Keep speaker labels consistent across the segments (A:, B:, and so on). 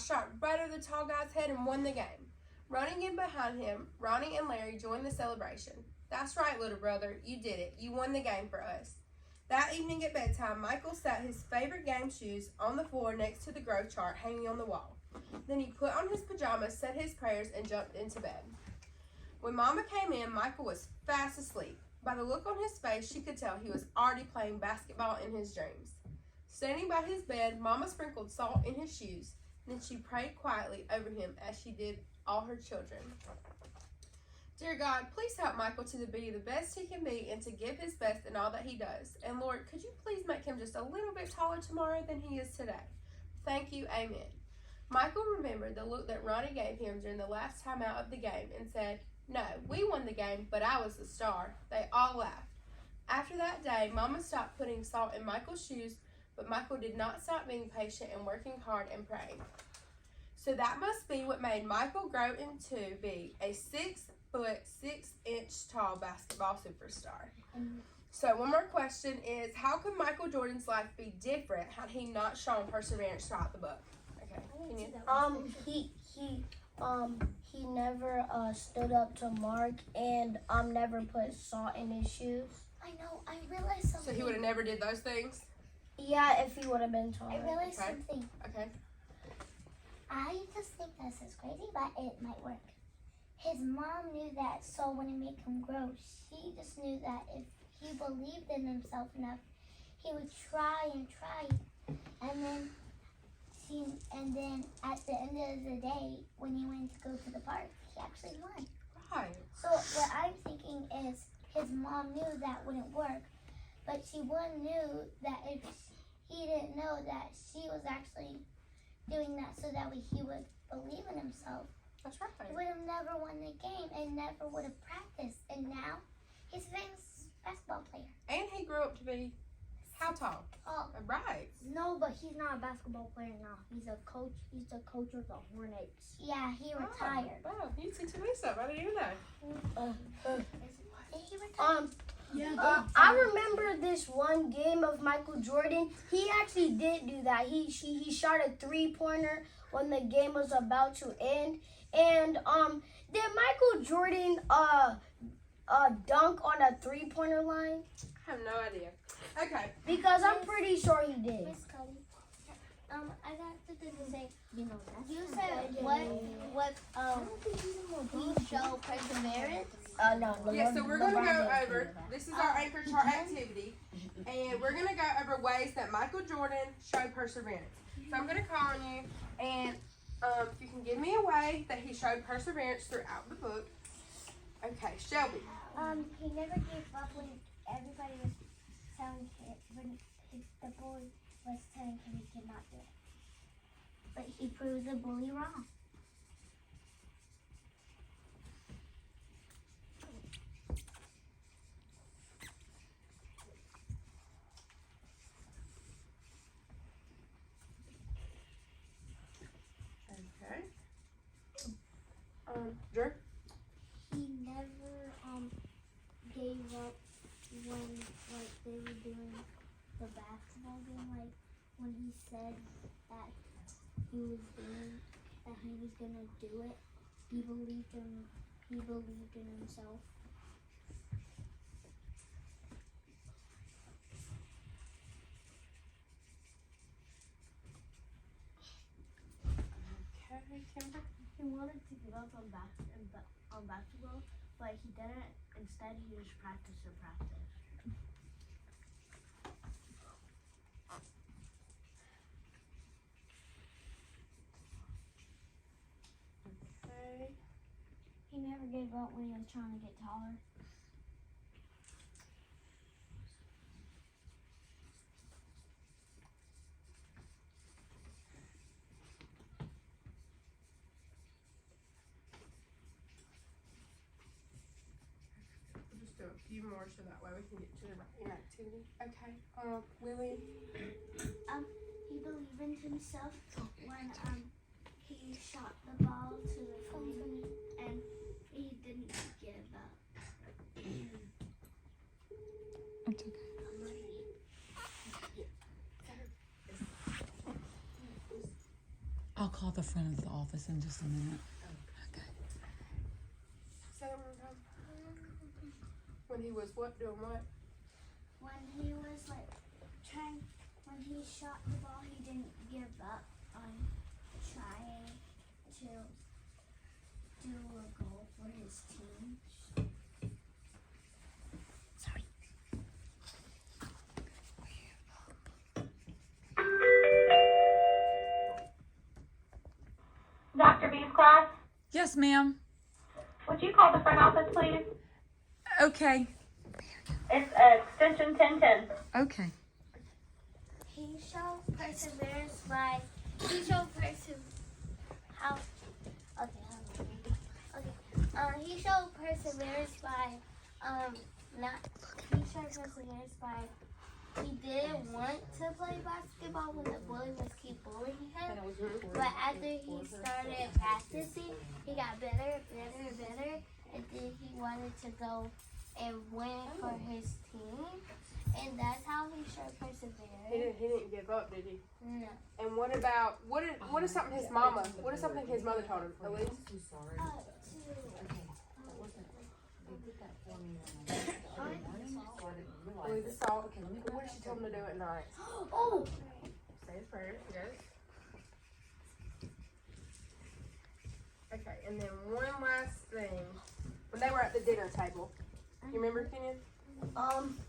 A: shot right over the tall guy's head and won the game. Running in behind him, Ronnie and Larry joined the celebration. That's right, little brother. You did it. You won the game for us. That evening at bedtime, Michael sat his favorite game shoes on the floor next to the growth chart hanging on the wall. Then he put on his pajamas, said his prayers, and jumped into bed. When Mama came in, Michael was fast asleep. By the look on his face, she could tell he was already playing basketball in his dreams. Standing by his bed, Mama sprinkled salt in his shoes. Then she prayed quietly over him as she did all her children. Dear God, please help Michael to be the best he can be and to give his best in all that he does. And Lord, could you please make him just a little bit taller tomorrow than he is today? Thank you, amen. Michael remembered the look that Ronnie gave him during the last time out of the game and said, no, we won the game, but I was the star. They all laughed. After that day, Mama stopped putting salt in Michael's shoes, but Michael did not stop being patient and working hard and praying. So that must be what made Michael grow into be a 6'6" tall basketball superstar. So one more question is, how could Michael Jordan's life be different had he not shown perseverance throughout the book? Okay.
B: He never stood up to Mark and never put salt in his shoes.
C: I know, I realized something.
A: So he would have never did those things?
B: Yeah, if he would have been taller.
C: I realized
A: Okay.
C: something.
A: Okay.
C: I just think this is crazy, but it might work. His mom knew that, so when it made him grow, she just knew that if he believed in himself enough, he would try and try. And then at the end of the day, when he went to go to the park, he actually won.
A: Right.
C: So what I'm thinking is his mom knew that wouldn't work, but she knew that if he didn't know that she was actually doing that so that way he would believe in himself,
A: That's right.
C: he would have never won the game and never would have practiced. And now he's a famous basketball player.
A: And he grew up to be how tall?
C: Oh,
A: Right.
B: No, but he's not a basketball player now. He's a coach. He's the coach of the Hornets.
C: yeah, he retired.
A: Oh, wow, you teaching me something. I didn't even know.
C: Did he retire?
B: I remember this one game of Michael Jordan. He actually did do that. He shot a 3-pointer when the game was about to end. And did Michael Jordan dunk on a 3-pointer line?
A: I have no idea. Okay.
B: Because I'm pretty sure he did.
C: Miss Cody. I got something to say.
B: You know that.
C: You said what he showed perseverance.
B: No.
A: Yeah, so we're going to go over, this is our anchor chart activity, and we're going to go over ways that Michael Jordan showed perseverance. So I'm going to call on you, and if you can give me a way that he showed perseverance throughout the book. Okay, Shelby.
C: He never gave up when everybody was telling him, when the boy was telling him he could not do it. But he proved the bully wrong.
A: Okay. Drew?
C: He never gave up when they were doing the basketball game, when he said that he was gonna do it. He believed in himself.
A: Okay, Kimber?
B: He wanted to give up on basketball, but he didn't. Instead, he just practiced and practiced.
A: Okay.
C: He never gave up when he was trying to get taller.
A: We'll just do a few more so that way we can get to the writing activity. Okay. Lily?
C: He believed in himself when he shot the ball to the front and he didn't give up.
D: It's okay. call the front of the office in just a minute. Okay.
A: Say it one more time. When he was what? Doing what?
C: When he was like when he shot the ball, he didn't give up on trying to do a goal for his team. Sorry.
E: Dr. B's class,
D: Yes, ma'am.
E: would you call the front office, please?
D: Okay.
E: It's extension 1010.
D: Okay.
C: He showed perseverance by he showed perseverance by he didn't want to play basketball when the bully was keep bullying him. But after he started practicing, he got better, and then he wanted to go and win for his team. And that's how he showed perseverance.
A: He didn't give up, did he?
C: No.
A: And what is something his mother told him? Elise? Elise, it's all, okay, what did she tell him to do at night?
C: Oh!
A: Say his prayer, yes. Okay, and then one last thing. When they were at the dinner table, you remember, Kenyon?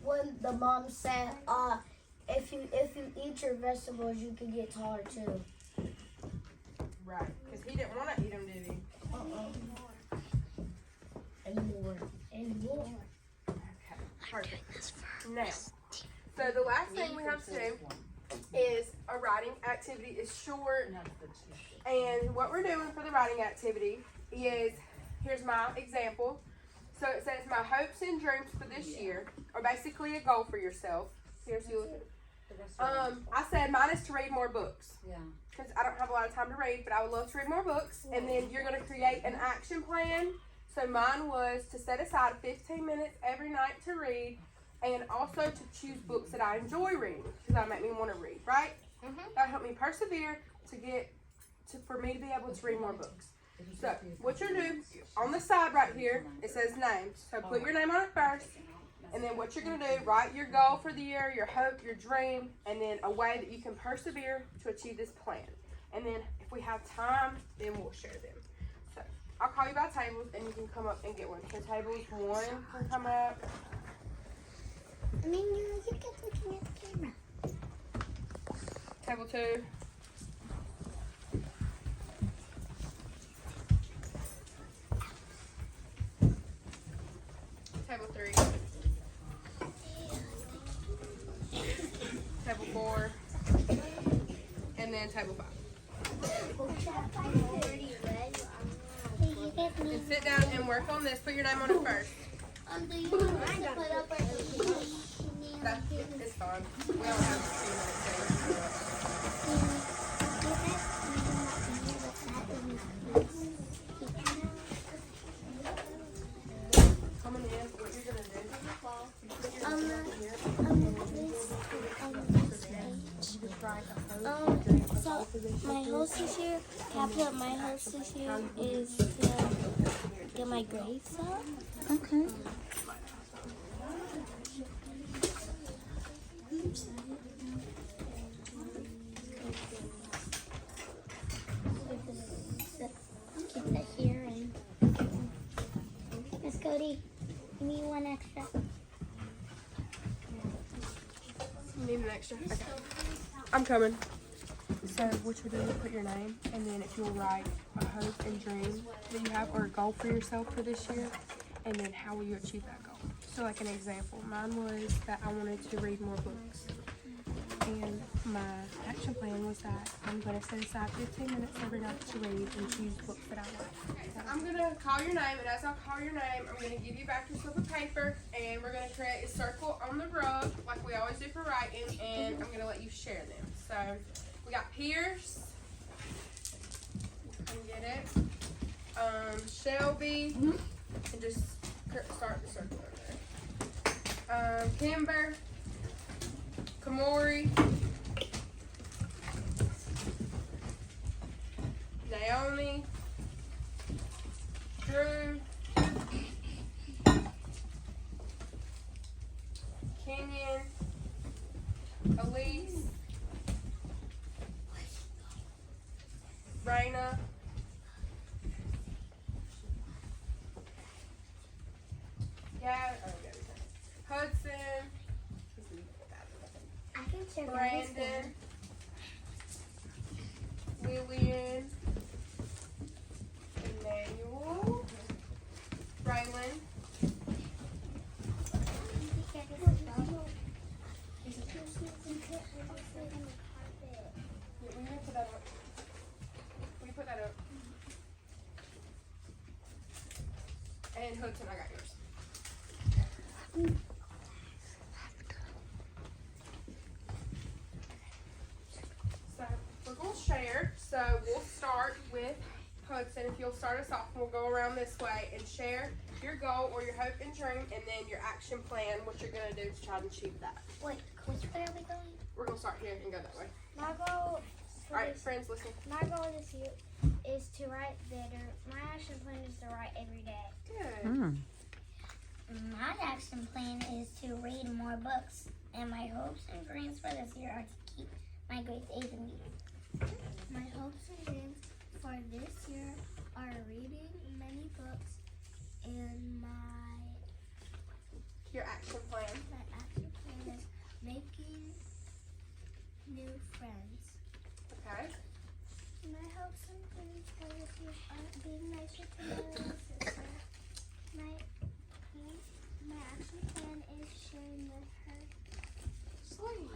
B: When the mom said, if you eat your vegetables, you can get taller too.
A: Right, because he didn't want to eat them, did he?
B: Anymore.
A: Okay, perfect. Now, so the last thing we have to do is a writing activity. It's short, and what we're doing for the writing activity is, here's my example. So it says, my hopes and dreams for this year are basically a goal for yourself. Here's you look at I said mine is to read more books.
F: Yeah.
A: Because I don't have a lot of time to read, but I would love to read more books. And then you're going to create an action plan. So mine was to set aside 15 minutes every night to read, and also to choose books that I enjoy reading, because that make me want to read, right? That helped me persevere for me to be able to read more books. So what you're doing on the side right here, it says names. So put your name on it first, and then what you're going to do, write your goal for the year, your hope, your dream, and then a way that you can persevere to achieve this plan. And then if we have time, then we'll share them. So I'll call you by tables, and you can come up and get one. So tables 1 can come up.
C: I mean, you kept looking at the camera.
A: Table 2. Table 3. Table 4. And then table 5. And sit down and work on this. Put your name on it first.
C: Do you want us to put up our
A: It's fine. We don't have a few minutes. Coming in, what you're going to do?
C: So my host this year, capital my host this year is to get my grades up.
D: Okay.
C: Keep that here and Miss Cody, give me one extra.
A: You need an extra? Okay. I'm coming. So what you're doing is put your name, and then if you'll write a hope and dream that you have, or a goal for yourself for this year, and then how will you achieve that goal. So like an example, mine was that I wanted to read more books. And my action plan was that I'm going to set aside 15 minutes every night to read and choose books that I like. So I'm going to call your name, and as I call your name, I'm going to give you back your slip of paper, and we're going to create a circle on the rug like we always do for writing, and I'm going to let you share them. So we got Pierce. Can you get it? Shelby. And just start the circle over there. Kimber. Kamori, Naomi, Drew, Kenyon, Elise, Raina, Hudson,
C: I can share
A: Brandon, Lillian, Emmanuel, Raylan, Will you put that up? Will you put that up? And Hudson, I got yours. So we're going to share. So we'll start with Hudson. If you'll start us off, we'll go around this way and share your goal or your hope and dream, and then your action plan, what you're going to do to try to achieve that.
C: Wait, which way are we going?
A: We're going to start here and go that way.
C: My goal
A: All right, friends, listen.
C: My goal this year is to write better. My action plan is to write every day.
A: Good.
C: My action plan is to read more books. And my hopes and dreams for this year are to keep my grades A's and B's. My hopes and dreams for this year are reading many books and
A: Your action plan.
C: my action plan is making new friends.
A: Okay.
C: My hopes and dreams for this year are being nicer to my little sister. My action plan is sharing with her.
A: Sweet.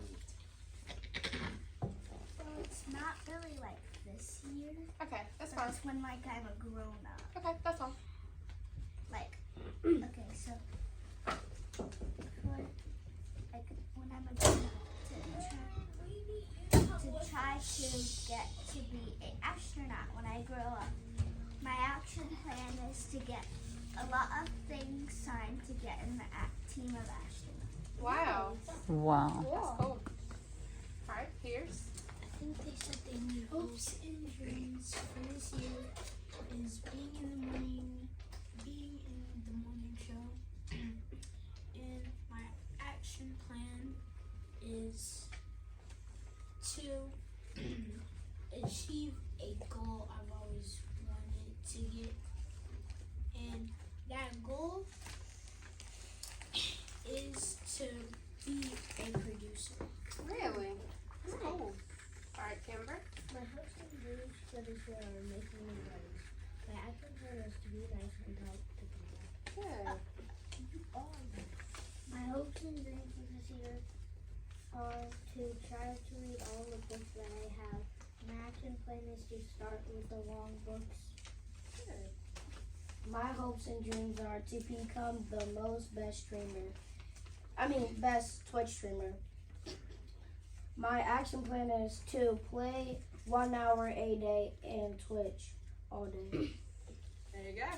C: So it's not really like this year.
A: Okay, that's fine.
C: That's when like I'm a grown up.
A: Okay, that's fine.
C: Like okay, so for like when I'm a grown up to try to get to be an astronaut when I grow up. My action plan is to get a lot of things signed to get in the team of astronauts.
A: Wow.
D: Wow.
A: That's cool. Alright, here's.
F: I think they said they need hopes and dreams for this year is being in the morning show. And my action plan is to achieve a goal I've always wanted to get. And that goal is to be a producer.
A: Really? That's cool. Alright, Kimber.
B: My hopes and dreams for this year are making new friends. My action plan is to be nice and talk to people.
A: Good.
C: My hopes and dreams for this year are to try to read all the books that I have. My action plan is to start with the long books.
A: Good.
B: My hopes and dreams are to become the best Twitch streamer. My action plan is to play 1 hour a day in Twitch all day.
A: There you go.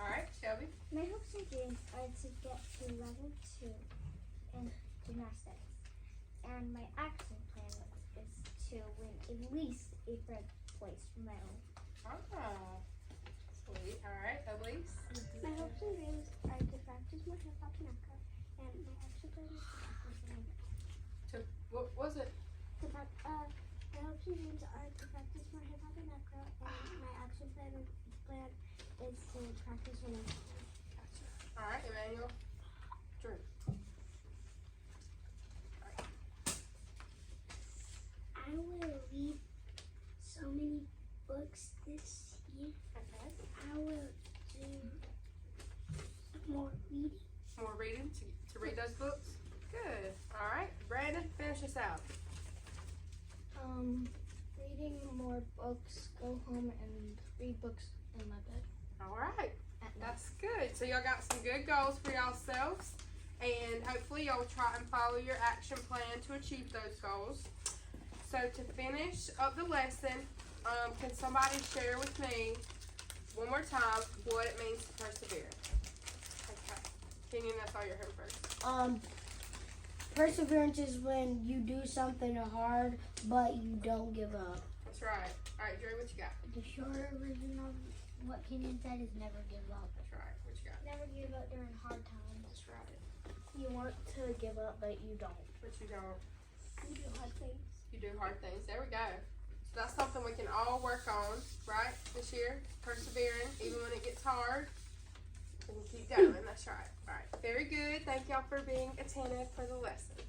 A: Alright, Shelby.
C: My hopes and dreams are to get to level 2 in gymnastics. And my action plan is to win at least a third place for my own.
A: Ah. Sweet. Alright, Elise.
C: My hopes and dreams are to practice more hip hop and acro. And my action plan is to practice more.
A: What was it?
C: My hopes and dreams are to practice more hip hop and acro. And my action plan is to practice more.
A: Alright, Emmanuel. Drew.
C: I will read so many books this year.
A: Okay.
C: I will do more reading.
A: More reading to read those books? Good. Alright, Brandon, finish us out.
F: Reading more books, go home and read books in my bed.
A: Alright. That's good. So y'all got some good goals for yourselves, and hopefully y'all will try and follow your action plan to achieve those goals. So to finish up the lesson, can somebody share with me one more time what it means to persevere? Okay. Kenyon, that's all you're here first.
B: Perseverance is when you do something hard, but you don't give up.
A: That's right. All right, Drew, what you got?
C: The shorter version of what Kenyon said is never give up.
A: That's right. What you got?
F: Never give up during hard times.
A: That's right.
B: You want to give up, but you don't.
A: What you don't?
F: You do hard things.
A: You do hard things. There we go. So that's something we can all work on, right? This year, persevering, even when it gets hard. We can keep going. That's right. All right. Very good. Thank y'all for being attentive for the lesson.